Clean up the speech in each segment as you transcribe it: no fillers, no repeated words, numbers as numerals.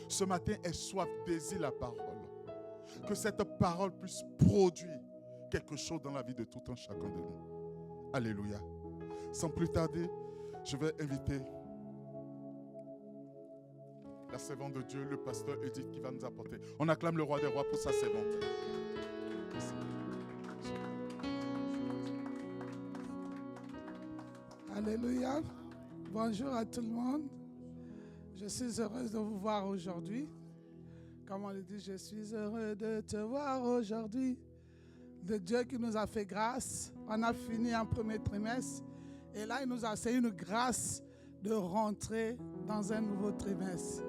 ce matin aient soif, désirent la parole. Que cette parole puisse produire quelque chose dans la vie de tout un chacun de nous. Alléluia. Sans plus tarder, je vais inviter la servante de Dieu, le pasteur Edith, qui va nous apporter. On acclame le roi des rois pour sa servante. Merci. Alléluia. Bonjour à tout le monde. Je suis heureuse de vous voir aujourd'hui. Comme on le dit, je suis heureux de te voir aujourd'hui. De Dieu qui nous a fait grâce. On a fini un premier trimestre. Et là, il nous a fait une grâce de rentrer dans un nouveau trimestre.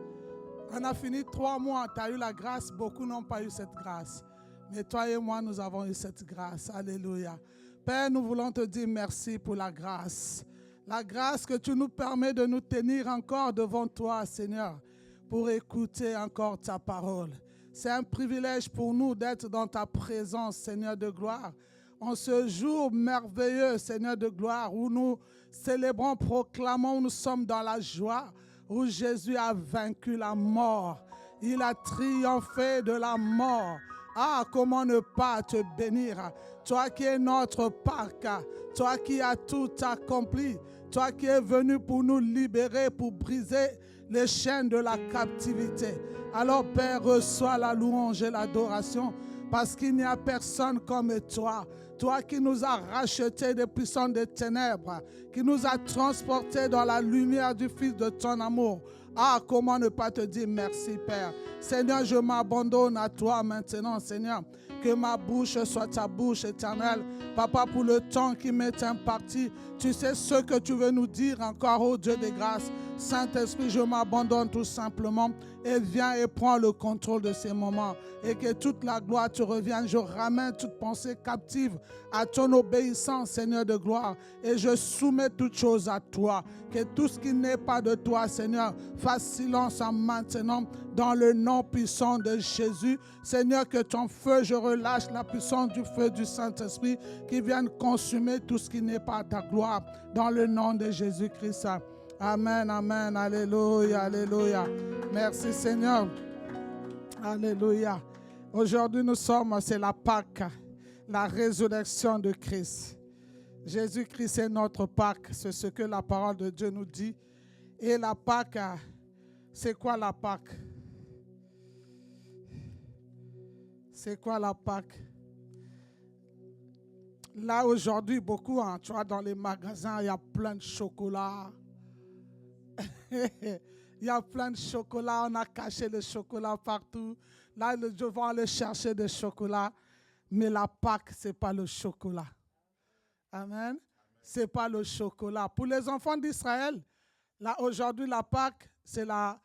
On a fini 3 mois. Tu as eu la grâce. Beaucoup n'ont pas eu cette grâce. Mais toi et moi, nous avons eu cette grâce. Alléluia. Père, nous voulons te dire merci pour la grâce. La grâce que tu nous permets de nous tenir encore devant toi, Seigneur, pour écouter encore ta parole. C'est un privilège pour nous d'être dans ta présence, Seigneur de gloire. En ce jour merveilleux, Seigneur de gloire, où nous célébrons, proclamons, où nous sommes dans la joie, où Jésus a vaincu la mort. Il a triomphé de la mort. Ah, comment ne pas te bénir? Toi qui es notre Pâques, toi qui as tout accompli, toi qui es venu pour nous libérer, pour briser les chaînes de la captivité. Alors, Père, reçois la louange et l'adoration, parce qu'il n'y a personne comme toi. Toi qui nous as rachetés des puissances des ténèbres, qui nous as transportés dans la lumière du Fils de ton amour. Ah, comment ne pas te dire merci, Père. Seigneur, je m'abandonne à toi maintenant, Seigneur. Que ma bouche soit ta bouche éternelle. Papa, pour le temps qui m'est imparti, tu sais ce que tu veux nous dire encore, ô Dieu des grâces. Saint-Esprit, je m'abandonne tout simplement et viens et prends le contrôle de ces moments. Et que toute la gloire te revienne. Je ramène toute pensée captive à ton obéissance, Seigneur de gloire. Et je soumets toutes choses à toi. Que tout ce qui n'est pas de toi, Seigneur, fasse silence maintenant dans le nom puissant de Jésus. Seigneur, que ton feu, je relâche la puissance du feu du Saint-Esprit qui vienne consumer tout ce qui n'est pas ta gloire dans le nom de Jésus-Christ. Amen, amen, alléluia, alléluia. Merci Seigneur. Alléluia. Aujourd'hui nous sommes, c'est la Pâque, la résurrection de Christ. Jésus-Christ est notre Pâque, c'est ce que la parole de Dieu nous dit. Et la Pâque, c'est quoi la Pâque? C'est quoi la Pâque? Là aujourd'hui, beaucoup, hein, tu vois, dans les magasins, il y a plein de chocolat. Il y a plein de chocolat, on a caché le chocolat partout. Là, je vais aller chercher des chocolats. Mais la Pâque, ce n'est pas le chocolat. Amen. Ce n'est pas le chocolat. Pour les enfants d'Israël, là, aujourd'hui, la Pâque, c'est la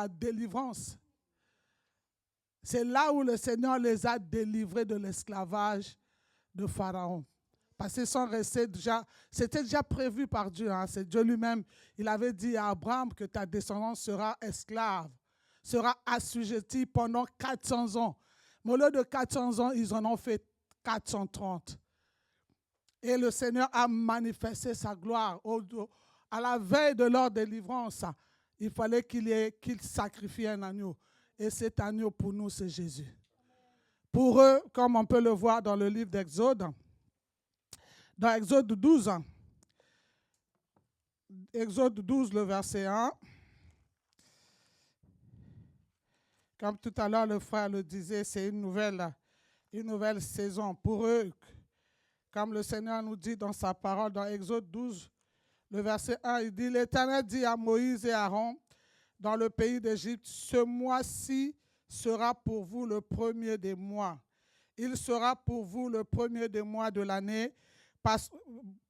délivrance. C'est là où le Seigneur les a délivrés de l'esclavage de Pharaon. Parce qu'ils sont restés déjà, c'était déjà prévu par Dieu. Hein. C'est Dieu lui-même. Il avait dit à Abraham que ta descendance sera esclave, sera assujettie pendant 400 ans. Mais au lieu de 400 ans, ils en ont fait 430. Et le Seigneur a manifesté sa gloire. À la veille de leur délivrance, il fallait qu'il sacrifie un agneau. Et cet agneau pour nous, c'est Jésus. Pour eux, comme on peut le voir dans le livre d'Exode, dans Exode 12, le verset 1, comme tout à l'heure le frère le disait, c'est une nouvelle saison pour eux. Comme le Seigneur nous dit dans sa parole, dans Exode 12, le verset 1, il dit, l'Éternel dit à Moïse et Aaron, dans le pays d'Égypte, ce mois-ci sera pour vous le premier des mois. Il sera pour vous le premier des mois de l'année.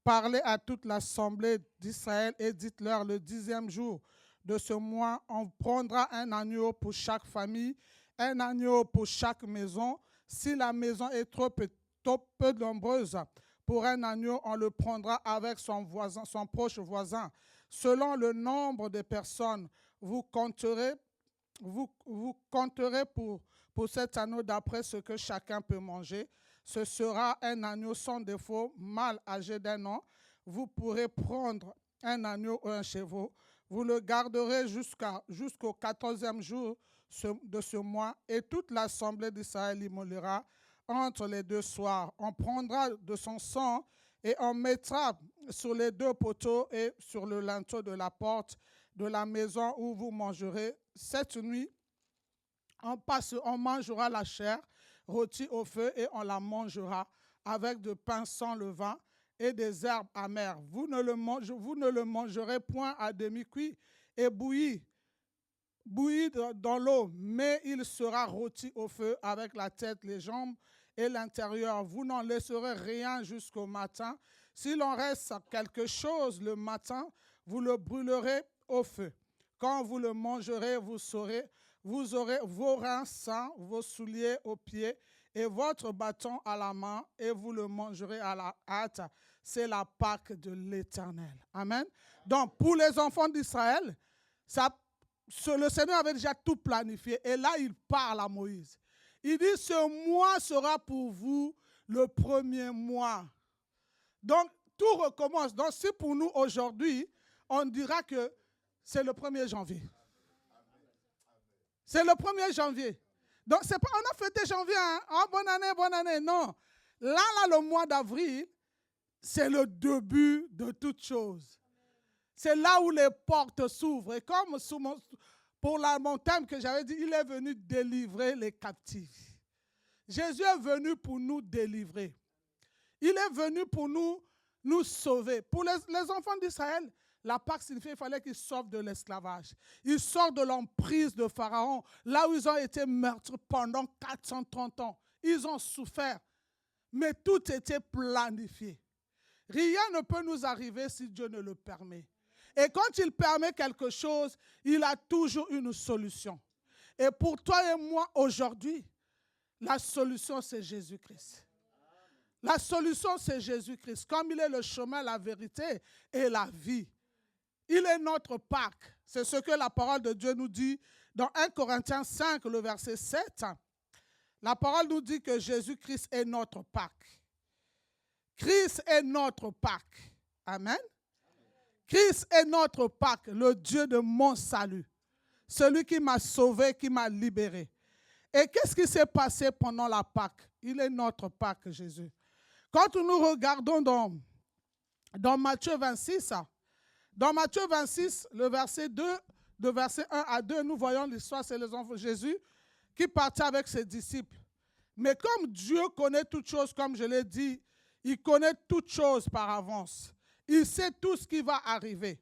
Parlez à toute l'assemblée d'Israël et dites-leur le 10e jour de ce mois, on prendra un agneau pour chaque famille, un agneau pour chaque maison. Si la maison est trop peu nombreuse, pour un agneau, on le prendra avec son voisin, son proche voisin. Selon le nombre de personnes, vous compterez pour cet agneau d'après ce que chacun peut manger. Ce sera un agneau sans défaut, mâle âgé d'1 an. Vous pourrez prendre un agneau ou un chevreau. Vous le garderez jusqu'au 14e jour de ce mois, et toute l'assemblée d'Israël l'immolera entre les 2 soirs. On prendra de son sang et on mettra sur les 2 poteaux et sur le linteau de la porte de la maison où vous mangerez. Cette nuit, on mangera la chair rôtie au feu et on la mangera avec du pain sans levain et des herbes amères. Vous ne le mangerez point à demi-cuit et bouilli dans l'eau, mais il sera rôti au feu avec la tête, les jambes et l'intérieur. Vous n'en laisserez rien jusqu'au matin. S'il en reste quelque chose le matin, vous le brûlerez au feu. Quand vous le mangerez, vous aurez vos reins sains, vos souliers aux pieds et votre bâton à la main, et vous le mangerez à la hâte. C'est la Pâque de l'Éternel. Amen. Donc, pour les enfants d'Israël, le Seigneur avait déjà tout planifié. Et là, il parle à Moïse. Il dit, ce mois sera pour vous le premier mois. Donc, tout recommence. Donc, si pour nous, aujourd'hui, on dira que c'est le 1er janvier. C'est le 1er janvier. Donc, c'est pas, on a fêté janvier, hein? Oh, bonne année. Non. Là, le mois d'avril, c'est le début de toute chose. C'est là où les portes s'ouvrent. Et comme pour mon thème que j'avais dit, il est venu délivrer les captifs. Jésus est venu pour nous délivrer. Il est venu pour nous sauver. Pour les enfants d'Israël, la Pâque signifiait qu'il fallait qu'ils sortent de l'esclavage. Ils sortent de l'emprise de Pharaon, là où ils ont été meurtris pendant 430 ans. Ils ont souffert, mais tout était planifié. Rien ne peut nous arriver si Dieu ne le permet. Et quand il permet quelque chose, il a toujours une solution. Et pour toi et moi aujourd'hui, la solution c'est Jésus-Christ. La solution c'est Jésus-Christ. Comme il est le chemin, la vérité et la vie. Il est notre Pâque. C'est ce que la parole de Dieu nous dit dans 1 Corinthiens 5, le verset 7. La parole nous dit que Jésus-Christ est notre Pâque. Christ est notre Pâque. Amen. Christ est notre Pâque, le Dieu de mon salut. Celui qui m'a sauvé, qui m'a libéré. Et qu'est-ce qui s'est passé pendant la Pâque? Il est notre Pâque, Jésus. Quand nous regardons dans Matthieu 26, dans Matthieu 26, le verset 2, de verset 1 à 2, nous voyons l'histoire, c'est les enfants de Jésus qui partaient avec ses disciples. Mais comme Dieu connaît toutes choses, comme je l'ai dit, il connaît toutes choses par avance. Il sait tout ce qui va arriver.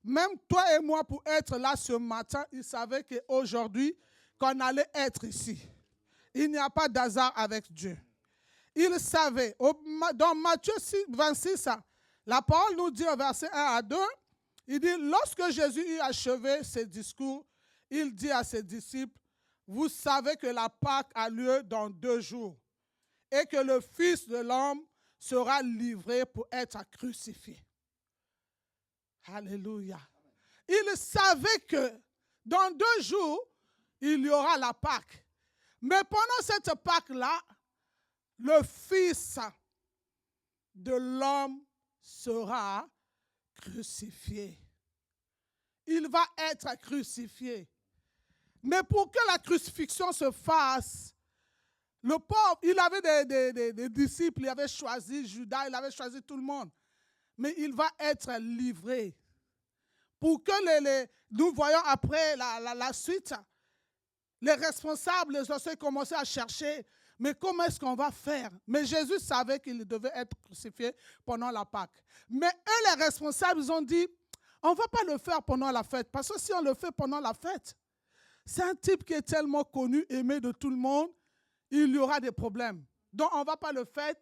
Même toi et moi, pour être là ce matin, il savait qu'aujourd'hui, qu'on allait être ici. Il n'y a pas d'hasard avec Dieu. Il savait. Dans Matthieu 26, la parole nous dit au verset 1 à 2, il dit, lorsque Jésus eut achevé ses discours, il dit à ses disciples, vous savez que la Pâque a lieu dans 2 jours et que le Fils de l'homme sera livré pour être crucifié. Alléluia. Il savait que dans 2 jours, il y aura la Pâque. Mais pendant cette Pâque-là, le Fils de l'homme sera crucifié. Il va être crucifié. Mais pour que la crucifixion se fasse, le pauvre, il avait des disciples, il avait choisi Judas, il avait choisi tout le monde. Mais il va être livré. Pour que nous voyons après la suite, les responsables, les anciens commençaient à chercher, mais comment est-ce qu'on va faire? Mais Jésus savait qu'il devait être crucifié pendant la Pâque. Mais eux, les responsables, ils ont dit, on ne va pas le faire pendant la fête, parce que si on le fait pendant la fête, c'est un type qui est tellement connu, aimé de tout le monde, il y aura des problèmes. Donc, on ne va pas le faire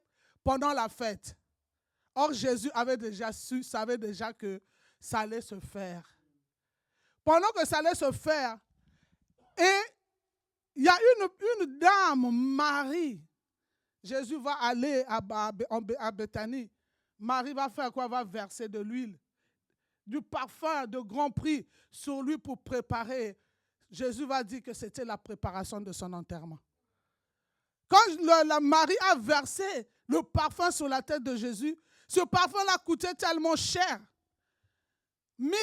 pendant la fête. Or, Jésus avait déjà su, savait déjà que ça allait se faire. Pendant que ça allait se faire, et il y a une dame, Marie. Jésus va aller à Béthanie. Marie va faire quoi? Va verser de l'huile, du parfum de grand prix sur lui pour préparer. Jésus va dire que c'était la préparation de son enterrement. Quand la Marie a versé le parfum sur la tête de Jésus, ce parfum-là coûtait tellement cher. Mais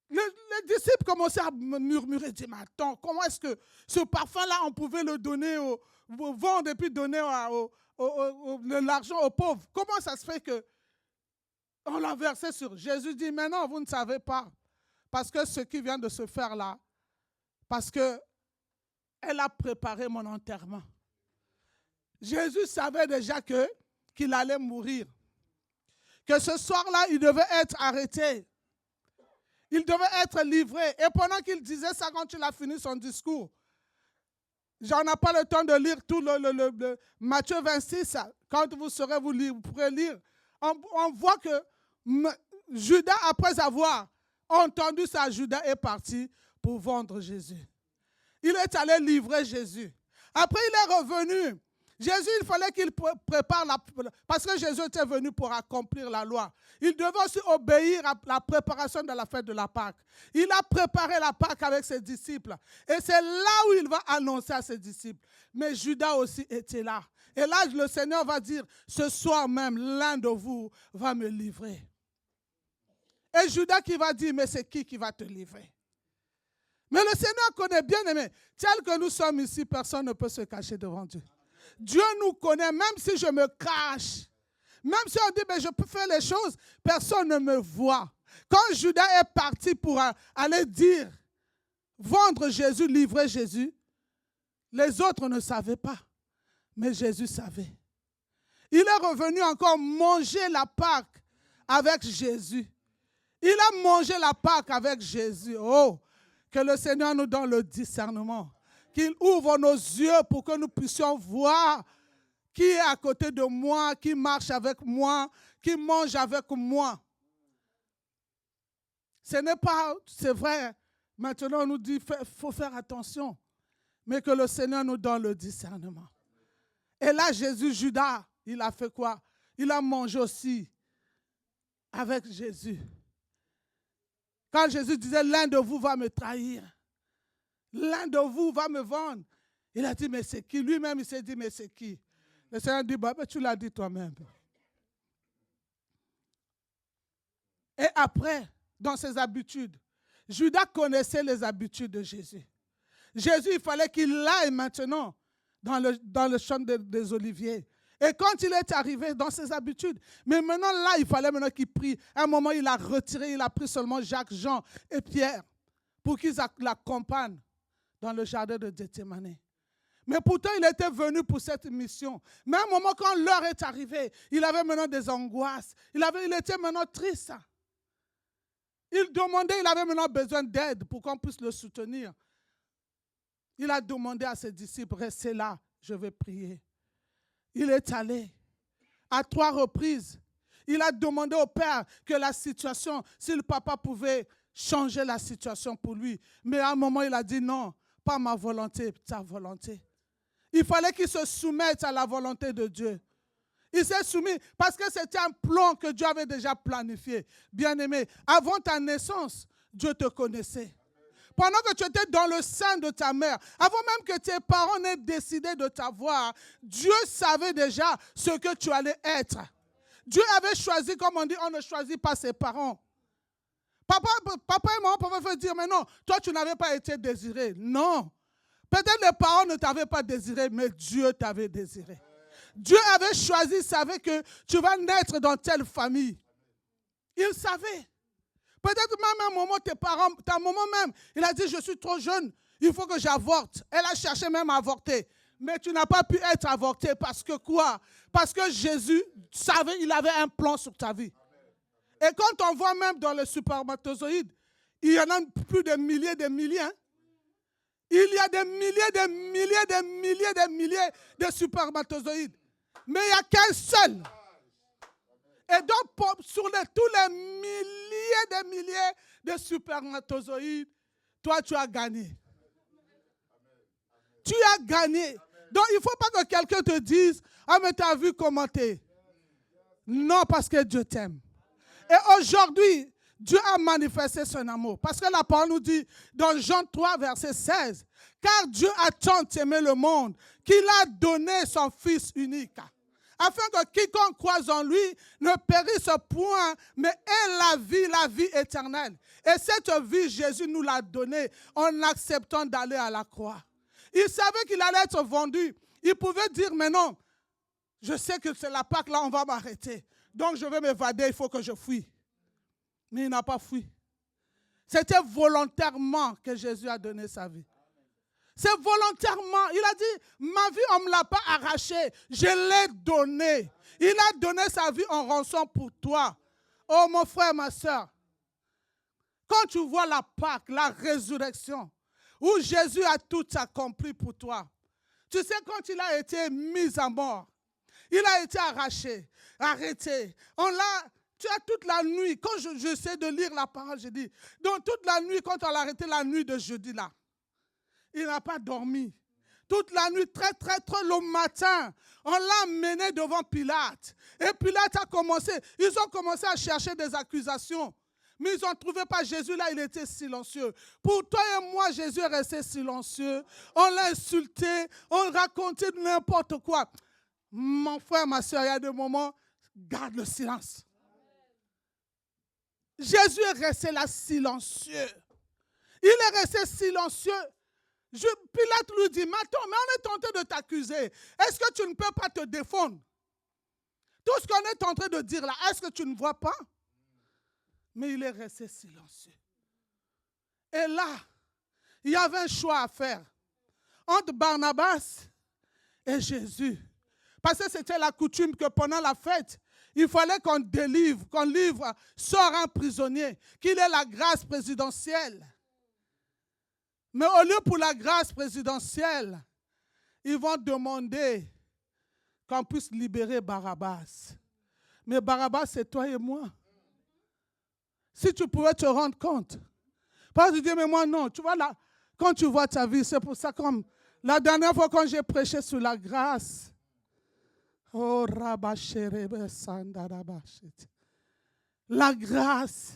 Les disciples commençaient à murmurer, dire, mais attends, comment est-ce que ce parfum-là, on pouvait le donner, vendre et puis donner l'argent aux pauvres? Comment ça se fait qu'on l'a versé sur Jésus? Dit, mais non, vous ne savez pas. Parce que ce qui vient de se faire là, parce qu'elle a préparé mon enterrement. Jésus savait déjà qu'il allait mourir. Que ce soir-là, il devait être arrêté. Il devait être livré. Et pendant qu'il disait ça, quand il a fini son discours, j'en ai pas le temps de lire tout le Matthieu 26. Quand vous pourrez lire. On voit que Judas, après avoir entendu ça, Judas est parti pour vendre Jésus. Il est allé livrer Jésus. Après, il est revenu. Jésus, il fallait qu'il prépare parce que Jésus était venu pour accomplir la loi. Il devait aussi obéir à la préparation de la fête de la Pâque. Il a préparé la Pâque avec ses disciples. Et c'est là où il va annoncer à ses disciples. Mais Judas aussi était là. Et là, le Seigneur va dire, ce soir même, l'un de vous va me livrer. Et Judas qui va dire, mais c'est qui va te livrer? Mais le Seigneur connaît bien, aimé. Tel que nous sommes ici, personne ne peut se cacher devant Dieu. Dieu nous connaît, même si je me cache. Même si on dit, mais je peux faire les choses, personne ne me voit. Quand Judas est parti pour aller dire, vendre Jésus, livrer Jésus, les autres ne savaient pas. Mais Jésus savait. Il est revenu encore manger la Pâque avec Jésus. Il a mangé la Pâque avec Jésus. Oh, que le Seigneur nous donne le discernement. Qu'il ouvre nos yeux pour que nous puissions voir qui est à côté de moi, qui marche avec moi, qui mange avec moi. Ce n'est pas, c'est vrai, maintenant on nous dit qu'il faut faire attention, mais que le Seigneur nous donne le discernement. Et là, Judas, il a fait quoi? Il a mangé aussi avec Jésus. Quand Jésus disait, l'un de vous va me trahir. L'un de vous va me vendre. Il a dit, mais c'est qui? Lui-même, il s'est dit, mais c'est qui? Le Seigneur dit, bah, tu l'as dit toi-même. Et après, dans ses habitudes, Judas connaissait les habitudes de Jésus. Jésus, il fallait qu'il aille maintenant dans le champ des oliviers. Et quand il est arrivé dans ses habitudes, mais maintenant là, il fallait maintenant qu'il prie. À un moment, il a retiré, il a pris seulement Jacques, Jean et Pierre pour qu'ils l'accompagnent dans le jardin de Gethsémani. Mais pourtant, il était venu pour cette mission. Mais à un moment, quand l'heure est arrivée, il avait maintenant des angoisses. Il était maintenant triste. Il demandait, il avait maintenant besoin d'aide pour qu'on puisse le soutenir. Il a demandé à ses disciples, restez là, je vais prier. Il est allé à 3 reprises. Il a demandé au Père que la situation, si le papa pouvait changer la situation pour lui. Mais à un moment, il a dit non, pas ma volonté, ta volonté. Il fallait qu'il se soumette à la volonté de Dieu. Il s'est soumis parce que c'était un plan que Dieu avait déjà planifié. Bien-aimé, avant ta naissance, Dieu te connaissait. Pendant que tu étais dans le sein de ta mère, avant même que tes parents n'aient décidé de t'avoir, Dieu savait déjà ce que tu allais être. Dieu avait choisi, comme on dit, on ne choisit pas ses parents. Papa et maman pouvaient dire, mais non, toi tu n'avais pas été désiré. Non. Peut-être les parents ne t'avaient pas désiré, mais Dieu t'avait désiré. Dieu avait choisi, savait que tu vas naître dans telle famille. Il savait. Peut-être même à un moment, tes parents, ta maman même, il a dit, je suis trop jeune, il faut que j'avorte. Elle a cherché même à avorter. Mais tu n'as pas pu être avorté parce que quoi? Parce que Jésus savait, il avait un plan sur ta vie. Et quand on voit même dans les spermatozoïdes, il y en a plus de milliers, des milliers. Hein? Il y a des milliers, des milliers, des milliers, des milliers de spermatozoïdes. Mais il n'y a qu'un seul. Et donc, sur tous les milliers des milliers de spermatozoïdes, toi, tu as gagné. Tu as gagné. Donc, il ne faut pas que quelqu'un te dise, ah, mais tu as vu comment tu es. Non, parce que Dieu t'aime. Et aujourd'hui, Dieu a manifesté son amour. Parce que la parole nous dit, dans Jean 3, verset 16, car Dieu a tant aimé le monde qu'il a donné son Fils unique, afin que quiconque croise en lui ne périsse point, mais ait la vie éternelle. Et cette vie, Jésus nous l'a donnée en acceptant d'aller à la croix. Il savait qu'il allait être vendu. Il pouvait dire, mais non, je sais que c'est la Pâque, là, on va m'arrêter. Donc, je vais m'évader, il faut que je fuis. Mais il n'a pas fui. C'était volontairement que Jésus a donné sa vie. C'est volontairement. Il a dit, ma vie, on ne me l'a pas arrachée. Je l'ai donnée. Il a donné sa vie en rançon pour toi. Oh, mon frère, ma soeur. Quand tu vois la Pâque, la résurrection, où Jésus a tout accompli pour toi. Tu sais, quand il a été mis à mort, il a été arraché, arrêté. Tu as toute la nuit, quand j'essaie de lire la parole, je dis, donc toute la nuit, quand on l'a arrêté la nuit de jeudi là, il n'a pas dormi. Toute la nuit, très le matin, on l'a mené devant Pilate. Et Pilate a commencé, ils ont commencé à chercher des accusations. Mais ils n'ont trouvé pas Jésus, là, il était silencieux. Pour toi et moi, Jésus est resté silencieux. On l'a insulté, on racontait n'importe quoi. Mon frère, ma soeur, il y a des moments, garde le silence. Jésus est resté là silencieux. Il est resté silencieux. Pilate lui dit, mais attends, mais on est en train de t'accuser. Est-ce que tu ne peux pas te défendre? Tout ce qu'on est en train de dire là, est-ce que tu ne vois pas? Mais il est resté silencieux. Et là, il y avait un choix à faire entre Barnabas et Jésus. Parce que c'était la coutume que pendant la fête, il fallait qu'on livre, sort un prisonnier, qu'il ait la grâce présidentielle. Mais au lieu pour la grâce présidentielle, ils vont demander qu'on puisse libérer Barabbas. Mais Barabbas, c'est toi et moi. Si tu pouvais te rendre compte. Parce que tu dis, mais moi non. Tu vois là, quand tu vois ta vie, c'est pour ça comme la dernière fois quand j'ai prêché sur la grâce. Oh, la grâce.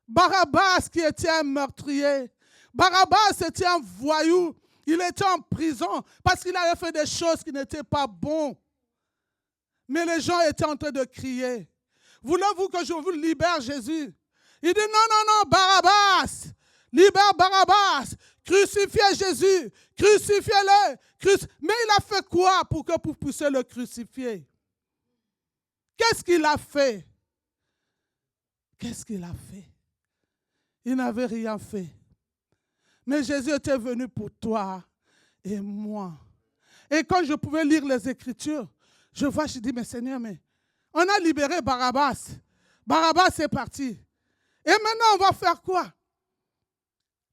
Barabbas qui était un meurtrier. Barabbas était un voyou. Il était en prison parce qu'il avait fait des choses qui n'étaient pas bonnes. Mais les gens étaient en train de crier. Voulez-vous que je vous libère, Jésus? Il dit non, Barabbas. Libère Barabbas. Crucifiez Jésus. Crucifiez-le. Mais il a fait quoi pour que vous puissiez le crucifier? Qu'est-ce qu'il a fait? Qu'est-ce qu'il a fait? Il n'avait rien fait. Mais Jésus était venu pour toi et moi. Et quand je pouvais lire les Écritures, je vois, je dis, mais Seigneur, mais on a libéré Barabbas. Barabbas est parti. Et maintenant, on va faire quoi?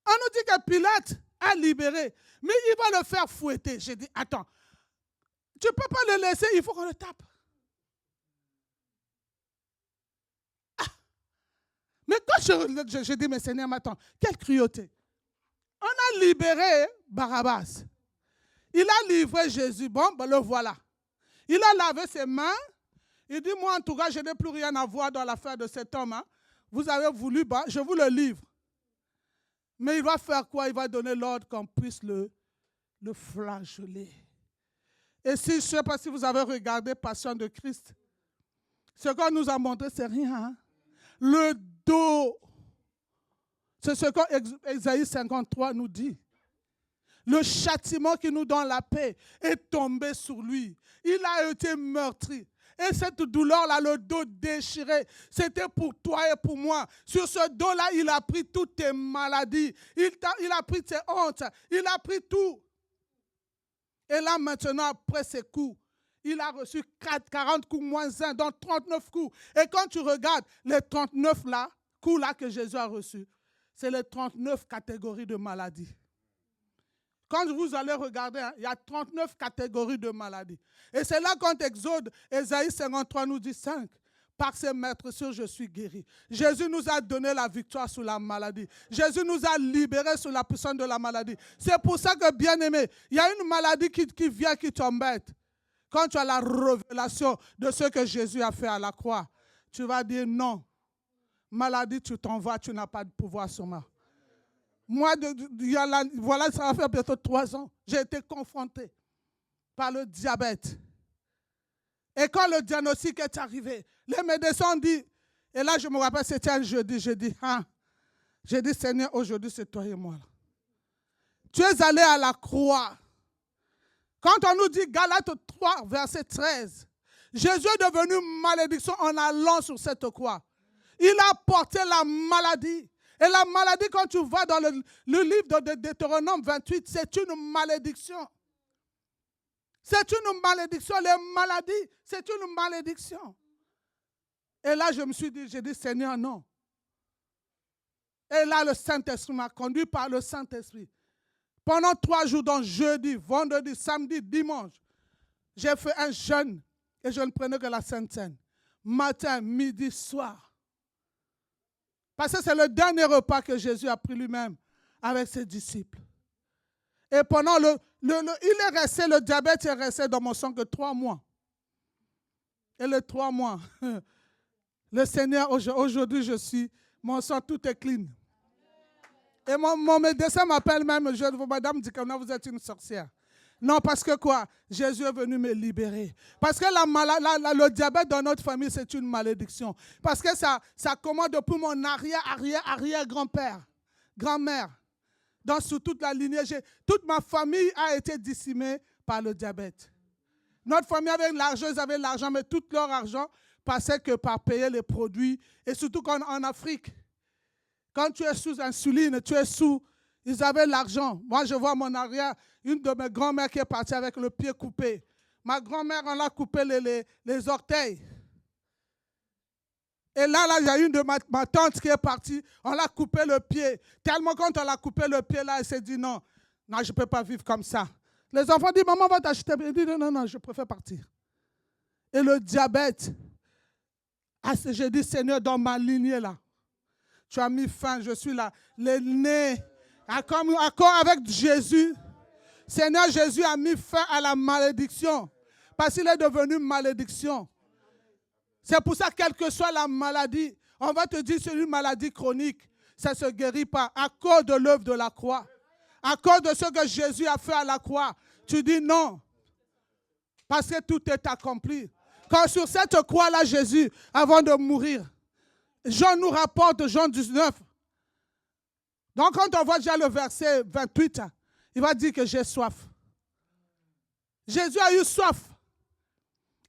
On nous dit que Pilate a libéré, mais il va le faire fouetter. J'ai dit, attends, tu ne peux pas le laisser, il faut qu'on le tape. Ah. Mais quand je dis, mais Seigneur, mais attends, quelle cruauté. On a libéré Barabbas. Il a livré Jésus. Bon, ben le voilà. Il a lavé ses mains. Il dit, moi, en tout cas, je n'ai plus rien à voir dans l'affaire de cet homme. Hein. Vous avez voulu, bah, je vous le livre. Mais il va faire quoi? Il va donner l'ordre qu'on puisse le flageller. Et si, je ne sais pas si vous avez regardé Passion de Christ, ce qu'on nous a montré, c'est rien. Hein. Le dos. C'est ce qu'Ésaïe 53 nous dit. Le châtiment qui nous donne la paix est tombé sur lui. Il a été meurtri. Et cette douleur-là, le dos déchiré, c'était pour toi et pour moi. Sur ce dos-là, il a pris toutes tes maladies. Il a pris tes hontes. Il a pris tout. Et là, maintenant, après ces coups, il a reçu 40 coups moins 1, donc 39 coups. Et quand tu regardes les 39 coups que Jésus a reçus, c'est les 39 catégories de maladies. Quand vous allez regarder, hein, il y a 39 catégories de maladies. Et c'est là quand Exode, Ésaïe 53 nous dit 5. Par ses meurtrissures, je suis guéri. Jésus nous a donné la victoire sur la maladie. Jésus nous a libérés sur la puissance de la maladie. C'est pour ça que, bien aimé, il y a une maladie qui vient, qui t'embête. Quand tu as la révélation de ce que Jésus a fait à la croix, tu vas dire non. Maladie, tu t'en vas, tu n'as pas de pouvoir sur moi. Moi, voilà, ça va faire bientôt 3 ans. J'ai été confronté par le diabète. Et quand le diagnostic est arrivé, les médecins ont dit, et là je me rappelle, c'était un jeudi, j'ai dit, Seigneur, aujourd'hui c'est toi et moi. Tu es allé à la croix. Quand on nous dit Galates 3, verset 13, Jésus est devenu malédiction en allant sur cette croix. Il a porté la maladie. Et la maladie, quand tu vas dans le livre de Deutéronome 28, c'est une malédiction. C'est une malédiction. Les maladies, c'est une malédiction. Et là, je me suis dit, j'ai dit, Seigneur, non. Et là, le Saint-Esprit m'a conduit par le Saint-Esprit. Pendant 3 jours, donc jeudi, vendredi, samedi, dimanche, j'ai fait un jeûne et je ne prenais que la Sainte Seine. Matin, midi, soir. Parce que c'est le dernier repas que Jésus a pris lui-même avec ses disciples. Et pendant il est resté, le diabète est resté dans mon sang que 3 mois. Et les 3 mois, le Seigneur, aujourd'hui, mon sang, tout est clean. Et mon médecin m'appelle même, madame dit que non, vous êtes une sorcière. Non, parce que quoi? Jésus est venu me libérer. Parce que le diabète dans notre famille, c'est une malédiction. Parce que ça commence depuis mon arrière-grand-père, grand-mère. Donc, sur toute la lignée, toute ma famille a été décimée par le diabète. Notre famille avait l'argent, ils avaient l'argent, mais tout leur argent passait que par payer les produits. Et surtout en Afrique, quand tu es sous insuline, ils avaient l'argent. Moi, je vois mon arrière, une de mes grand-mères qui est partie avec le pied coupé. Ma grand-mère, on l'a coupé les orteils. Et là, il y a une de ma tante qui est partie, on l'a coupé le pied. Tellement quand on l'a coupé le pied, là, elle s'est dit non, je ne peux pas vivre comme ça. Les enfants disent, maman va t'acheter. Elle dit non, je préfère partir. Et le diabète, j'ai dit, Seigneur, dans ma lignée là, tu as mis fin, je suis là, les nez, accord avec Jésus. Seigneur Jésus a mis fin à la malédiction, parce qu'il est devenu malédiction. C'est pour ça, quelle que soit la maladie, on va te dire c'est une maladie chronique, ça ne se guérit pas. À cause de l'œuvre de la croix, à cause de ce que Jésus a fait à la croix, tu dis non, parce que tout est accompli. Quand sur cette croix-là, Jésus, avant de mourir, Jean nous rapporte, Jean 19. Donc quand on voit déjà le verset 28, il va dire que j'ai soif. Jésus a eu soif.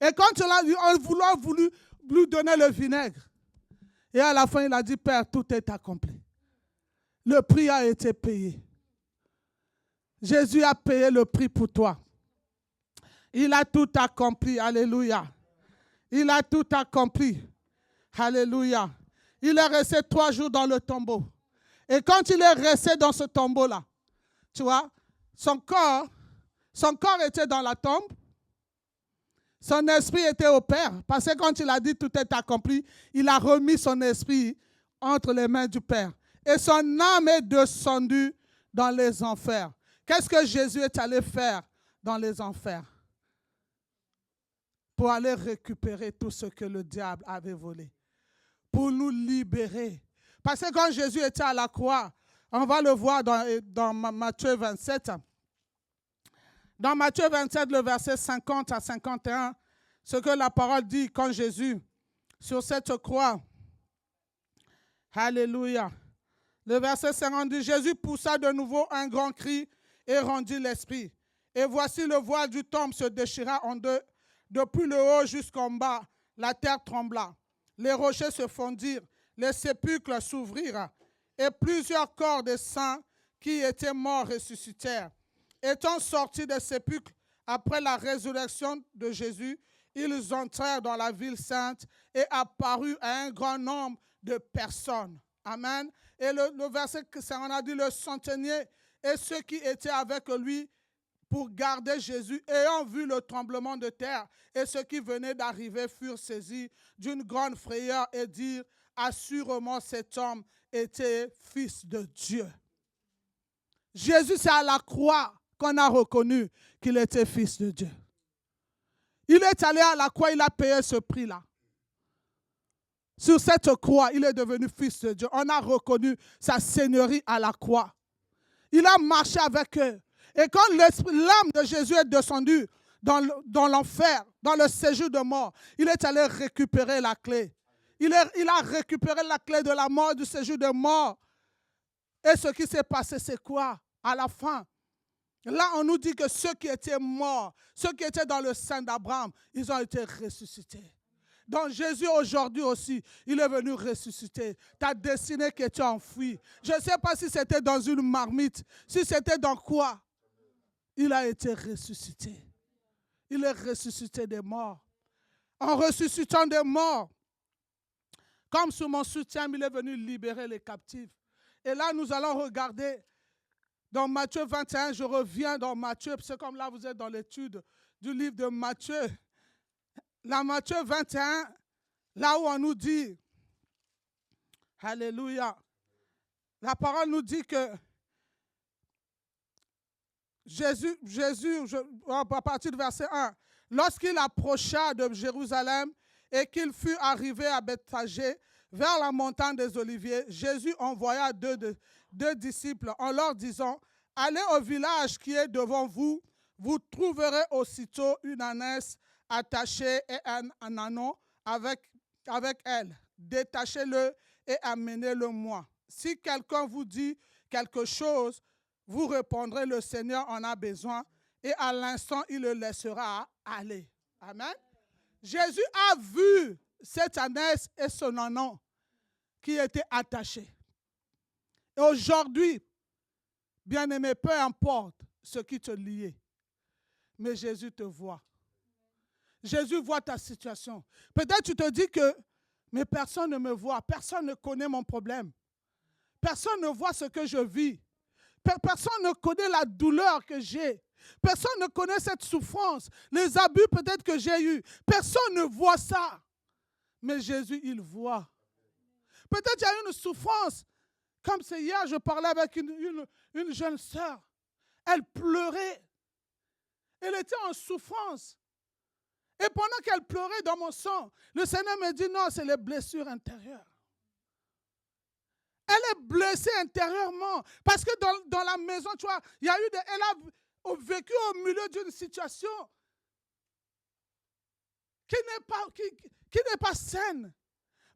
Et quand on a voulu lui donner le vinaigre, et à la fin il a dit, Père, tout est accompli. Le prix a été payé. Jésus a payé le prix pour toi. Il a tout accompli. Alléluia. Il a tout accompli. Alléluia. Il est resté 3 jours dans le tombeau. Et quand il est resté dans ce tombeau-là, tu vois, son corps était dans la tombe. Son esprit était au Père. Parce que quand il a dit tout est accompli, il a remis son esprit entre les mains du Père. Et son âme est descendue dans les enfers. Qu'est-ce que Jésus est allé faire dans les enfers? Pour aller récupérer tout ce que le diable avait volé. Pour nous libérer. Parce que quand Jésus était à la croix, on va le voir dans Matthieu 27. Dans Matthieu 27, le verset 50 à 51, ce que la parole dit quand Jésus, sur cette croix, alléluia, le verset 50 dit, Jésus poussa de nouveau un grand cri et rendit l'esprit. Et voici le voile du temple se déchira en deux, depuis le haut jusqu'en bas, la terre trembla. Les rochers se fondirent, les sépulcres s'ouvrirent, et plusieurs corps des saints qui étaient morts ressuscitèrent. Étant sortis des sépulcres après la résurrection de Jésus, ils entrèrent dans la ville sainte et apparurent à un grand nombre de personnes. Amen. Et le verset que ça en a dit, le centenier et ceux qui étaient avec lui pour garder Jésus, ayant vu le tremblement de terre et ceux qui venaient d'arriver furent saisis d'une grande frayeur et dirent, assurément cet homme était fils de Dieu. Jésus, c'est à la croix qu'on a reconnu qu'il était fils de Dieu. Il est allé à la croix, il a payé ce prix-là. Sur cette croix, il est devenu fils de Dieu. On a reconnu sa seigneurie à la croix. Il a marché avec eux. Et quand l'âme de Jésus est descendue dans l'enfer, dans le séjour de mort, il est allé récupérer la clé. Il a récupéré la clé de la mort, du séjour de mort. Et ce qui s'est passé, c'est quoi? À la fin, là, on nous dit que ceux qui étaient morts, ceux qui étaient dans le sein d'Abraham, ils ont été ressuscités. Donc Jésus aujourd'hui aussi, il est venu ressusciter. Ta destinée qui était enfouie. Je ne sais pas si c'était dans une marmite, si c'était dans quoi. Il a été ressuscité. Il est ressuscité des morts. En ressuscitant des morts, comme sous mon soutien, il est venu libérer les captifs. Et là, nous allons regarder dans Matthieu 21. Je reviens dans Matthieu, c'est comme là, vous êtes dans l'étude du livre de Matthieu. Dans Matthieu 21, là où on nous dit, alléluia, la parole nous dit que Jésus, à partir du verset 1, lorsqu'il approcha de Jérusalem et qu'il fut arrivé à Bethphagée, vers la montagne des Oliviers, Jésus envoya deux disciples en leur disant, « Allez au village qui est devant vous, vous trouverez aussitôt une ânesse attachée et un ânon avec elle. Détachez-le et amenez-le-moi. Si quelqu'un vous dit quelque chose, vous répondrez, le Seigneur en a besoin, et à l'instant, il le laissera aller. » Amen. Jésus a vu cette ânesse et son ânon qui étaient attachés. Et aujourd'hui, bien-aimé, peu importe ce qui te liait, mais Jésus te voit. Jésus voit ta situation. Peut-être tu te dis que mais personne ne me voit, personne ne connaît mon problème. Personne ne voit ce que je vis. Personne ne connaît la douleur que j'ai. Personne ne connaît cette souffrance, les abus peut-être que j'ai eus. Personne ne voit ça. Mais Jésus, il voit. Peut-être il y a une souffrance. Comme c'est hier, je parlais avec une jeune sœur. Elle pleurait. Elle était en souffrance. Et pendant qu'elle pleurait dans mon sang, le Seigneur me dit, non, c'est les blessures intérieures. Elle est blessée intérieurement. Parce que dans la maison, tu vois, elle a vécu au milieu d'une situation qui n'est pas saine.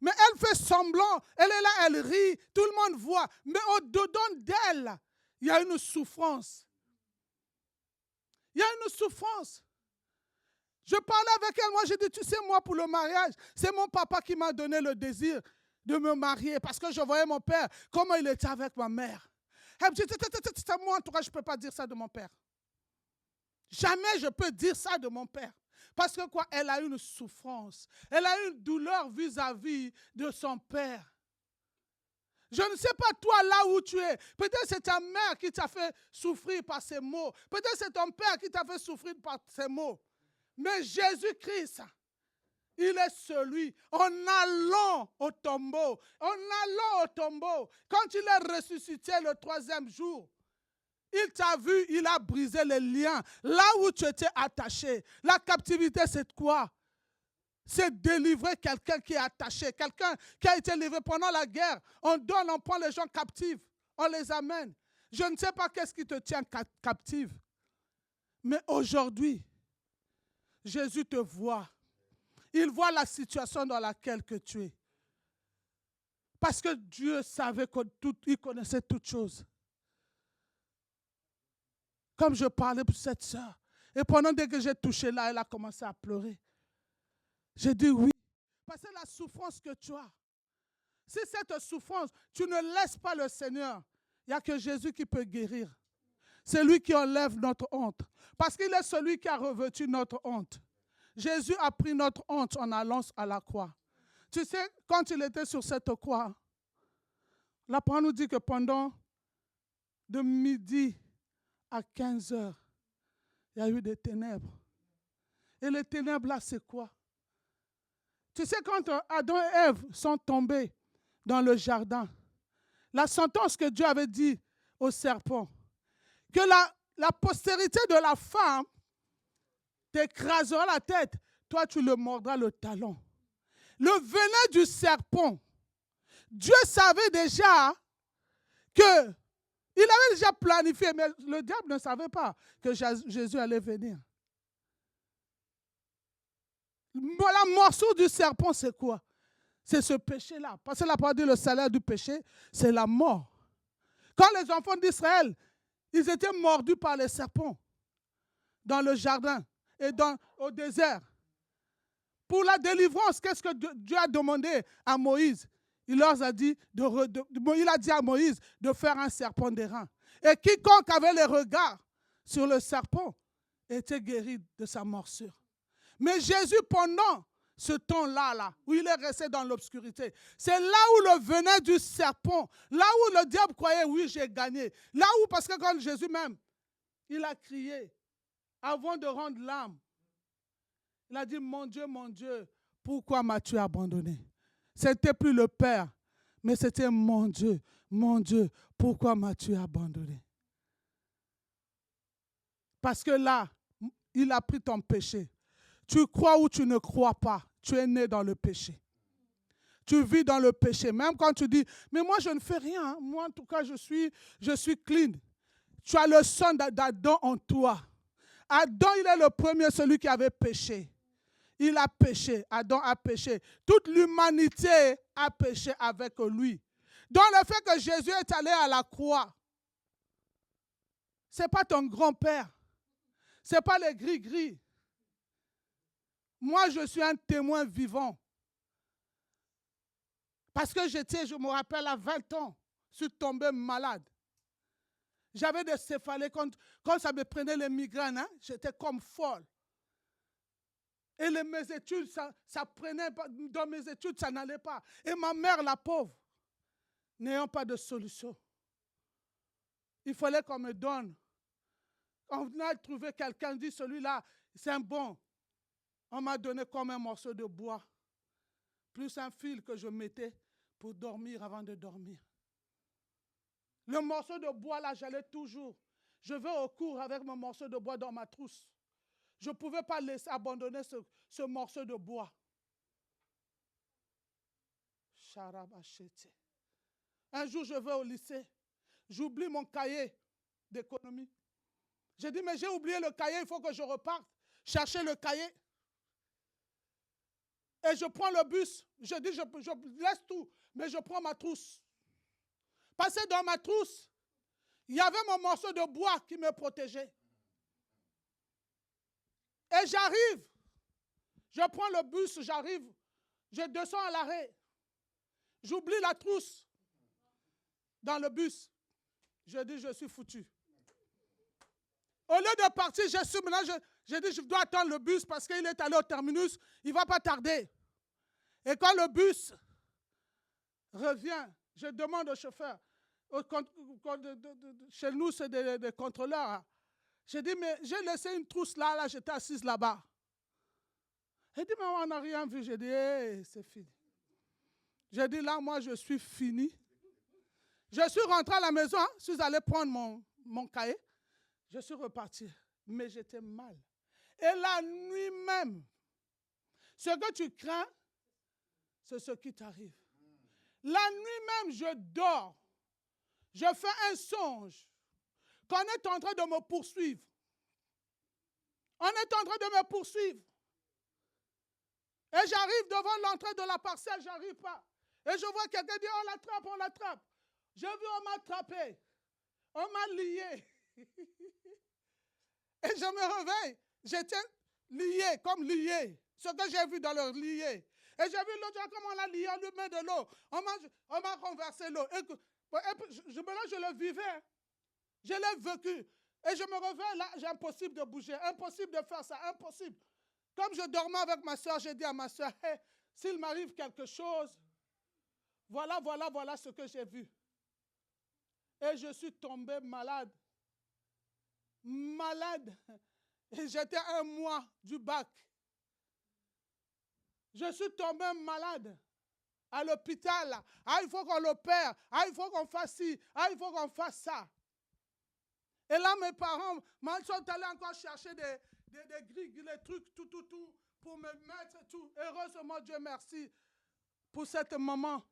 Mais elle fait semblant. Elle est là, elle rit. Tout le monde voit. Mais au-dedans d'elle, il y a une souffrance. Il y a une souffrance. Je parlais avec elle, moi j'ai dit, tu sais, moi pour le mariage, c'est mon papa qui m'a donné le désir de me marier parce que je voyais mon père, comment il était avec ma mère. Elle me dit, moi en tout cas, je ne peux pas dire ça de mon père. Jamais je peux dire ça de mon père. Parce que quoi, elle a une souffrance, elle a une douleur vis-à-vis de son père. Je ne sais pas toi là où tu es. Peut-être c'est ta mère qui t'a fait souffrir par ses mots. Peut-être c'est ton père qui t'a fait souffrir par ses mots. Mais Jésus-Christ, il est celui, en allant au tombeau, quand il est ressuscité le 3e jour, il t'a vu, il a brisé les liens. Là où tu étais attaché, la captivité c'est quoi? C'est délivrer quelqu'un qui est attaché, quelqu'un qui a été livré pendant la guerre. On prend les gens captifs, on les amène. Je ne sais pas qu'est-ce qui te tient captive, mais aujourd'hui, Jésus te voit. Il voit la situation dans laquelle que tu es. Parce que Dieu savait qu'il connaissait toutes choses. Comme je parlais pour cette sœur. Et pendant que j'ai touché là, elle a commencé à pleurer. J'ai dit oui. Parce que la souffrance que tu as, si cette souffrance, tu ne laisses pas le Seigneur, il n'y a que Jésus qui peut guérir. C'est lui qui enlève notre honte. Parce qu'il est celui qui a revêtu notre honte. Jésus a pris notre honte en allant à la croix. Tu sais, quand il était sur cette croix, la parole nous dit que pendant de midi à 15 heures, il y a eu des ténèbres. Et les ténèbres là, c'est quoi? Tu sais, quand Adam et Ève sont tombés dans le jardin, la sentence que Dieu avait dit au serpent, que la postérité de la femme t'écrasera la tête, toi tu le mordras le talon. Le venin du serpent, Dieu savait déjà que, il avait déjà planifié, mais le diable ne savait pas que Jésus allait venir. La morsure du serpent, c'est quoi? C'est ce péché-là. Parce que la parole dit le salaire du péché, c'est la mort. Quand les enfants d'Israël, ils étaient mordus par les serpents dans le jardin et au désert. Pour la délivrance, qu'est-ce que Dieu a demandé à Moïse? Il leur a dit, il a dit à Moïse de faire un serpent d'airain. Et quiconque avait les regards sur le serpent était guéri de sa morsure. Mais Jésus, pendant ce temps-là, où il est resté dans l'obscurité, c'est là où le venin du serpent, là où le diable croyait, oui, j'ai gagné. Là où, parce que quand Jésus même, il a crié, avant de rendre l'âme, il a dit, mon Dieu, pourquoi m'as-tu abandonné? C'était plus le Père, mais c'était mon Dieu, pourquoi m'as-tu abandonné? Parce que là, il a pris ton péché. Tu crois ou tu ne crois pas, tu es né dans le péché. Tu vis dans le péché. Même quand tu dis, mais moi je ne fais rien, hein. Moi en tout cas je suis clean. Tu as le sang d'Adam en toi. Adam, il est le premier, celui qui avait péché. Il a péché, Adam a péché. Toute l'humanité a péché avec lui. Donc le fait que Jésus est allé à la croix, ce n'est pas ton grand-père. Ce n'est pas les gris-gris. Moi, je suis un témoin vivant. Parce que je me rappelle, à 20 ans, je suis tombé malade. J'avais des céphalées. Quand ça me prenait les migraines, hein, j'étais comme folle. Et mes études, ça prenait pas. Dans mes études, ça n'allait pas. Et ma mère, la pauvre, n'ayant pas de solution, il fallait qu'on me donne. On venait de trouver quelqu'un, dit celui-là, c'est un bon. On m'a donné comme un morceau de bois, plus un fil que je mettais pour dormir avant de dormir. Le morceau de bois, là, j'allais toujours. Je vais au cours avec mon morceau de bois dans ma trousse. Je ne pouvais pas laisser abandonner ce morceau de bois. Un jour, je vais au lycée. J'oublie mon cahier d'économie. J'ai dit, mais j'ai oublié le cahier, il faut que je reparte chercher le cahier. Et je prends le bus. Je dis, je laisse tout, mais je prends ma trousse. Parce que dans ma trousse, il y avait mon morceau de bois qui me protégeait. Et j'arrive. Je prends le bus, j'arrive. Je descends à l'arrêt. J'oublie la trousse dans le bus. Je dis, je suis foutu. Au lieu de partir, j'ai dit, je dois attendre le bus parce qu'il est allé au terminus. Il ne va pas tarder. Et quand le bus revient, je demande au chauffeur, chez nous, c'est des contrôleurs. Hein. J'ai dit, mais j'ai laissé une trousse là, j'étais assise là-bas. Il dit, mais on n'a rien vu. J'ai dit, hey, c'est fini. J'ai dit, là, moi, je suis fini. Je suis rentré à la maison, hein, je suis allé prendre mon cahier. Je suis reparti, mais j'étais mal. Et la nuit même, ce que tu crains, c'est ce qui t'arrive. La nuit même, je dors. Je fais un songe qu'on est en train de me poursuivre. On est en train de me poursuivre. Et j'arrive devant l'entrée de la parcelle, je n'arrive pas. Et je vois quelqu'un dire, on l'attrape, on l'attrape. J'ai vu, on m'a attrapé. On m'a lié. Et je me réveille. J'étais lié, comme lié. Ce que j'ai vu dans leur lié. Et j'ai vu l'autre, comment on l'a lié, on lui met de l'eau. On m'a renversé l'eau. Et je le vivais. Je l'ai vécu. Et je me réveille là, j'ai impossible de bouger, impossible de faire ça, impossible. Comme je dormais avec ma soeur, j'ai dit à ma soeur, hey, s'il m'arrive quelque chose, voilà ce que j'ai vu. Et je suis tombé malade. Malade. Et j'étais 1 mois du bac. Je suis tombé malade à l'hôpital. Ah, il faut qu'on l'opère. Ah, il faut qu'on fasse ci. Ah, il faut qu'on fasse ça. Et là, mes parents sont allés encore chercher des grilles, des trucs, tout, pour me mettre tout. Heureusement, Dieu merci pour cette maman.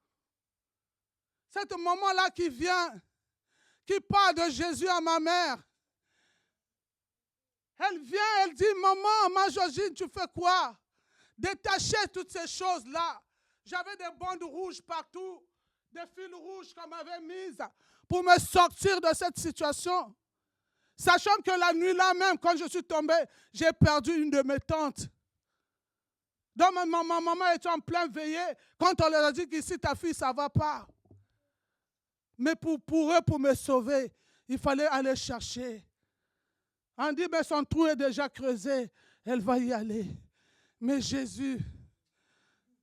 Cette maman-là qui vient, qui parle de Jésus à ma mère. Elle vient, elle dit, maman, ma Georgine, tu fais quoi? détacher toutes ces choses-là. J'avais des bandes rouges partout, des fils rouges qu'on m'avait mises pour me sortir de cette situation. Sachant que la nuit-là même, quand je suis tombée, j'ai perdu une de mes tantes. Donc ma maman était en plein veillée. Quand on leur a dit qu'ici, ta fille, ça ne va pas. Mais pour eux, pour me sauver, il fallait aller chercher. On dit, mais son trou est déjà creusé. Elle va y aller. Mais Jésus,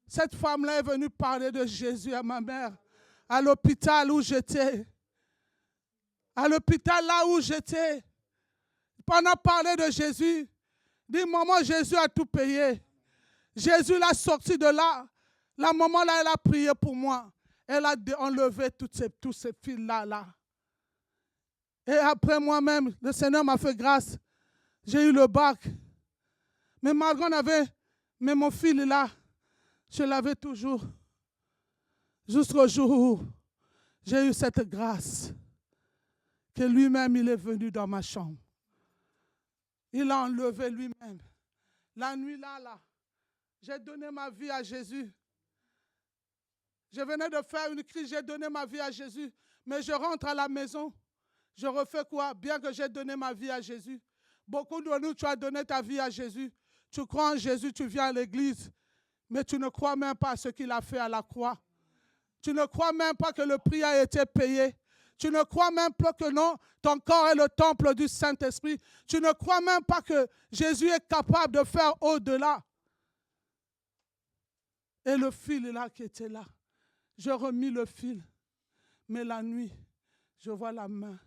cette femme-là est venue parler de Jésus à ma mère, à l'hôpital où j'étais. À l'hôpital là où j'étais. Pendant parler de Jésus, dit, maman, Jésus a tout payé. Jésus l'a sorti de là. La maman là, elle a prié pour moi. Elle a enlevé tous ces fils-là. Et après moi-même, le Seigneur m'a fait grâce. J'ai eu le bac. Mais malgré mais mon fil là, je l'avais toujours. Jusqu'au jour où j'ai eu cette grâce. Que lui-même, il est venu dans ma chambre. Il a enlevé lui-même. La nuit là, j'ai donné ma vie à Jésus. Je venais de faire une crise, j'ai donné ma vie à Jésus. Mais je rentre à la maison. Je refais quoi? Bien que j'ai donné ma vie à Jésus. Beaucoup de nous, tu as donné ta vie à Jésus. Tu crois en Jésus, tu viens à l'église. Mais tu ne crois même pas à ce qu'il a fait à la croix. Tu ne crois même pas que le prix a été payé. Tu ne crois même pas que non, ton corps est le temple du Saint-Esprit. Tu ne crois même pas que Jésus est capable de faire au-delà. Et le fil là qui était là, je remis le fil. Mais la nuit, je vois la main.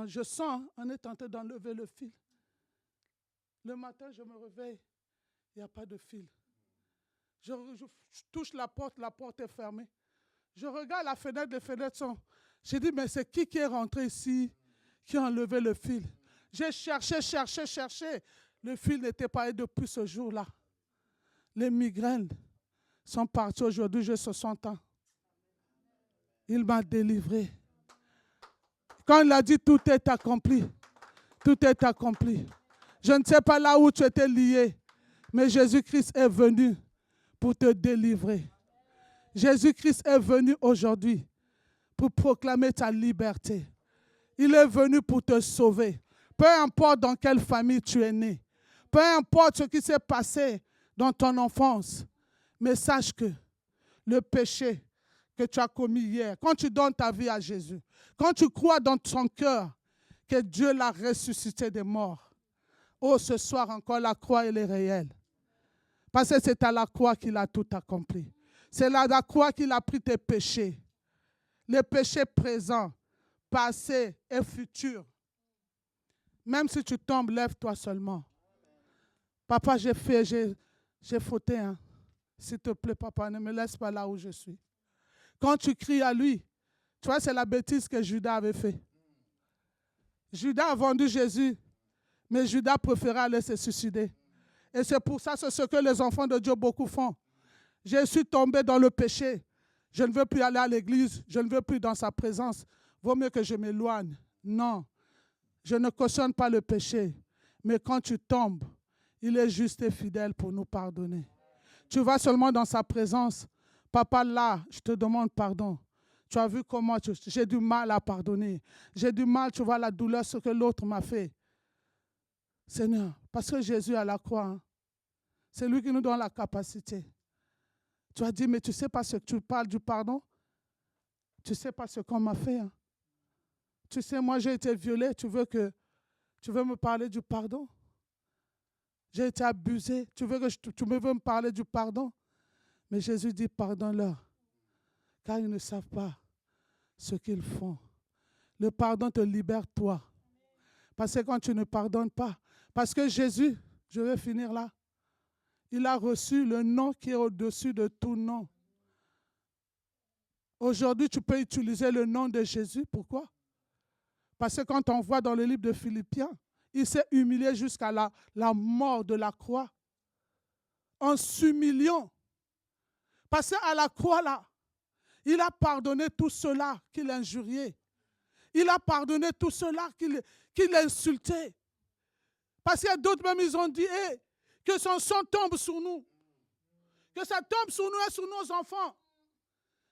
Je sens, on est tenté d'enlever le fil. Le matin, je me réveille, il n'y a pas de fil. Je touche la porte est fermée. Je regarde la fenêtre, les fenêtres sont... J'ai dit, mais c'est qui est rentré ici, qui a enlevé le fil? J'ai cherché. Le fil n'était pas là depuis ce jour-là. Les migraines sont parties aujourd'hui, j'ai 60 ans. Il m'a délivré. Quand il a dit, tout est accompli. Tout est accompli. Je ne sais pas là où tu étais lié, mais Jésus-Christ est venu pour te délivrer. Jésus-Christ est venu aujourd'hui pour proclamer ta liberté. Il est venu pour te sauver. Peu importe dans quelle famille tu es né, peu importe ce qui s'est passé dans ton enfance, mais sache que le péché que tu as commis hier, quand tu donnes ta vie à Jésus, quand tu crois dans ton cœur que Dieu l'a ressuscité des morts, oh, ce soir encore, la croix, elle est réelle. Parce que c'est à la croix qu'il a tout accompli. C'est à la croix qu'il a pris tes péchés. Les péchés présents, passés et futurs. Même si tu tombes, lève-toi seulement. Papa, j'ai fauté. Hein. S'il te plaît, papa, ne me laisse pas là où je suis. Quand tu cries à lui, tu vois, c'est la bêtise que Judas avait fait. Judas a vendu Jésus, mais Judas préférait aller se suicider. Et c'est pour ça, c'est ce que les enfants de Dieu beaucoup font. Je suis tombé dans le péché. Je ne veux plus aller à l'église. Je ne veux plus dans sa présence. Vaut mieux que je m'éloigne. Non, je ne cautionne pas le péché. Mais quand tu tombes, il est juste et fidèle pour nous pardonner. Tu vas seulement dans sa présence. Papa, là, je te demande pardon. Tu as vu comment j'ai du mal à pardonner. J'ai du mal, tu vois la douleur, ce que l'autre m'a fait. Seigneur, parce que Jésus à la croix, hein, c'est lui qui nous donne la capacité. Tu as dit, mais tu ne sais pas ce que tu parles du pardon? Tu ne sais pas ce qu'on m'a fait. Hein? Tu sais, moi j'ai été violée, tu veux me parler du pardon? J'ai été abusée, tu veux me parler du pardon? Mais Jésus dit, pardonne-leur, car ils ne savent pas ce qu'ils font. Le pardon te libère toi. Parce que quand tu ne pardonnes pas, parce que Jésus, je vais finir là, il a reçu le nom qui est au-dessus de tout nom. Aujourd'hui, tu peux utiliser le nom de Jésus. Pourquoi? Parce que quand on voit dans le livre de Philippiens, il s'est humilié jusqu'à la mort de la croix. En s'humiliant. Parce qu'à la croix, là, il a pardonné tout cela qu'il injuriait. Il a pardonné tout cela qu'il insultait. Parce qu'il y a d'autres même, ils ont dit, hey, Que son sang tombe sur nous. Que ça tombe sur nous et sur nos enfants.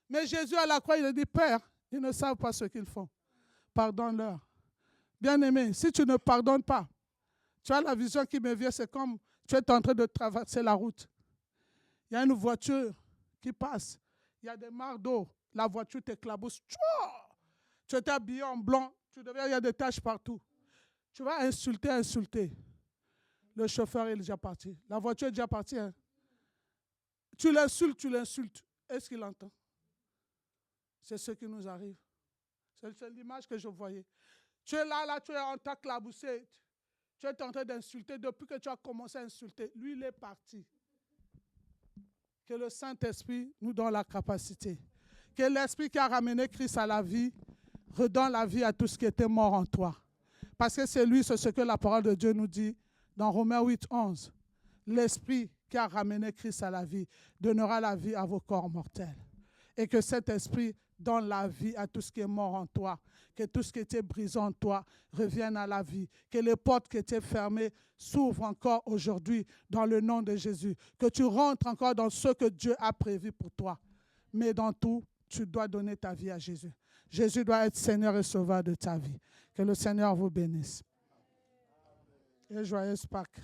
Mais Jésus à la croix, il a dit, Père, ils ne savent pas ce qu'ils font. Pardonne-leur. Bien-aimé, si tu ne pardonnes pas, tu as la vision qui me vient, c'est comme tu es en train de traverser la route. Il y a une voiture qui passe. Il y a des mares d'eau. La voiture t'éclabousse. Tu étais habillé en blanc. Il y a des taches partout. Tu vas insulter. Le chauffeur est déjà parti. La voiture est déjà partie. Hein. Tu l'insultes. Est-ce qu'il entend? C'est ce qui nous arrive. C'est l'image que je voyais. Tu es là, tu es en t'éclaboussé. Tu es en train d'insulter. Depuis que tu as commencé à insulter, lui, il est parti. Que le Saint-Esprit nous donne la capacité. Que l'Esprit qui a ramené Christ à la vie redonne la vie à tout ce qui était mort en toi. Parce que c'est lui, c'est ce que la parole de Dieu nous dit dans Romains 8, 11. L'Esprit qui a ramené Christ à la vie donnera la vie à vos corps mortels. Et que cet Esprit donne la vie à tout ce qui est mort en toi. Que tout ce qui était brisé en toi revienne à la vie. Que les portes qui étaient fermées s'ouvrent encore aujourd'hui dans le nom de Jésus. Que tu rentres encore dans ce que Dieu a prévu pour toi. Mais dans tout, tu dois donner ta vie à Jésus. Jésus doit être Seigneur et Sauveur de ta vie. Que le Seigneur vous bénisse. Et joyeuse Pâques.